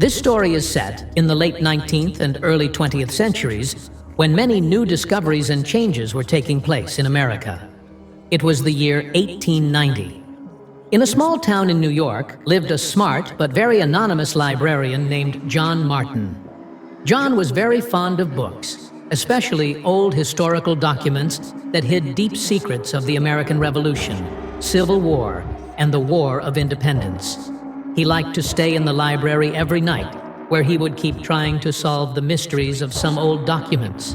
This story is set in the late 19th and early 20th centuries when many new discoveries and changes were taking place in America. It was the year 1890. In a small town in New York lived a smart but very anonymous librarian named John Martin. John was very fond of books, especially old historical documents that hid deep secrets of the American Revolution, Civil War, and the War of Independence. He liked to stay in the library every night, where he would keep trying to solve the mysteries of some old documents.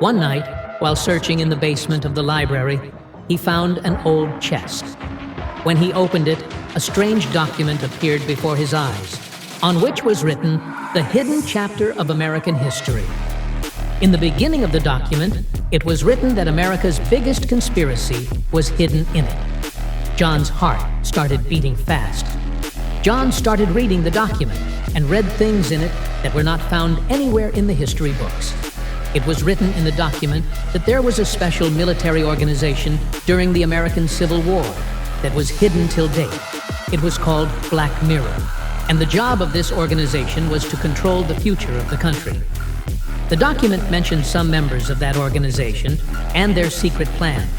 One night, while searching in the basement of the library, he found an old chest. When he opened it, a strange document appeared before his eyes, on which was written the hidden chapter of American history. In the beginning of the document, it was written that America's biggest conspiracy was hidden in it. John's heart started beating fast. John started reading the document and read things in it that were not found anywhere in the history books. It was written in the document that there was a special military organization during the American Civil War that was hidden till date. It was called Black Mirror, and the job of this organization was to control the future of the country. The document mentioned some members of that organization and their secret plans.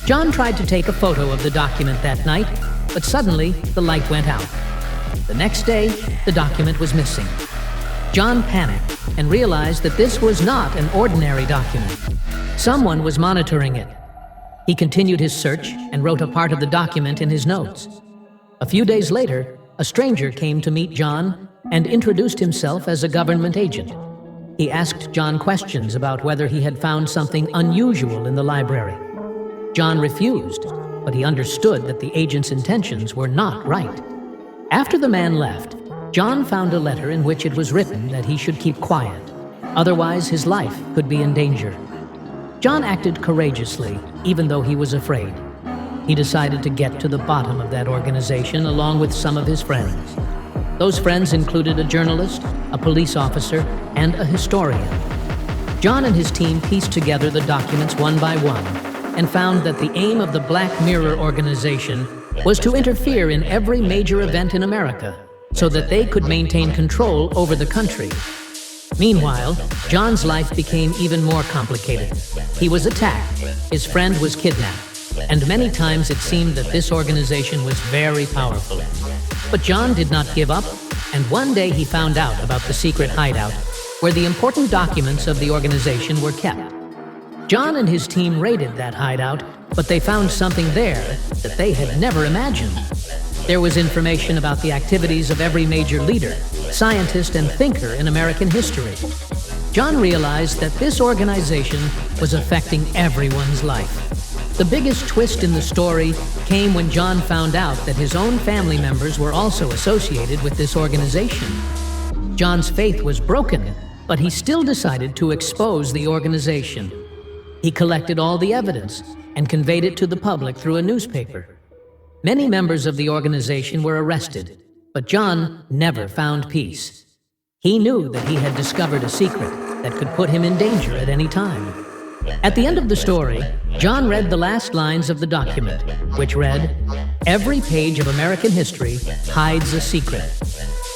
John tried to take a photo of the document that night, but suddenly the light went out. The next day, the document was missing. John panicked and realized that this was not an ordinary document. Someone was monitoring it. He continued his search and wrote a part of the document in his notes. A few days later, a stranger came to meet John and introduced himself as a government agent. He asked John questions about whether he had found something unusual in the library. John refused, but he understood that the agent's intentions were not right. After the man left, John found a letter in which it was written that he should keep quiet, otherwise his life could be in danger. John acted courageously, even though he was afraid. He decided to get to the bottom of that organization along with some of his friends. Those friends included a journalist, a police officer, and a historian. John and his team pieced together the documents one by one and found that the aim of the Black Mirror organization was to interfere in every major event in America so that they could maintain control over the country. Meanwhile, John's life became even more complicated. He was attacked, his friend was kidnapped, and many times it seemed that this organization was very powerful. But John did not give up, and one day he found out about the secret hideout where the important documents of the organization were kept. John and his team raided that hideout, but they found something there that they had never imagined. There was information about the activities of every major leader, scientist, and thinker in American history. John realized that this organization was affecting everyone's life. The biggest twist in the story came when John found out that his own family members were also associated with this organization. John's faith was broken, but he still decided to expose the organization. He collected all the evidence and conveyed it to the public through a newspaper. Many members of the organization were arrested, but John never found peace. He knew that he had discovered a secret that could put him in danger at any time. At the end of the story, John read the last lines of the document, which read, "Every page of American history hides a secret."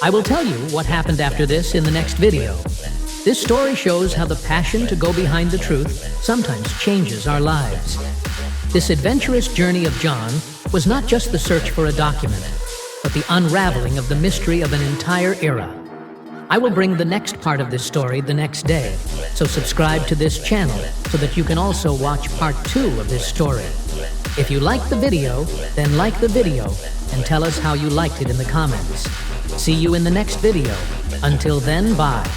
I will tell you what happened after this in the next video. This story shows how the passion to go behind the truth sometimes changes our lives. This adventurous journey of John was not just the search for a document, but the unraveling of the mystery of an entire era. I will bring the next part of this story the next day, so subscribe to this channel so that you can also watch part 2 of this story. If you liked the video, then like the video and tell us how you liked it in the comments. See you in the next video. Until then, bye.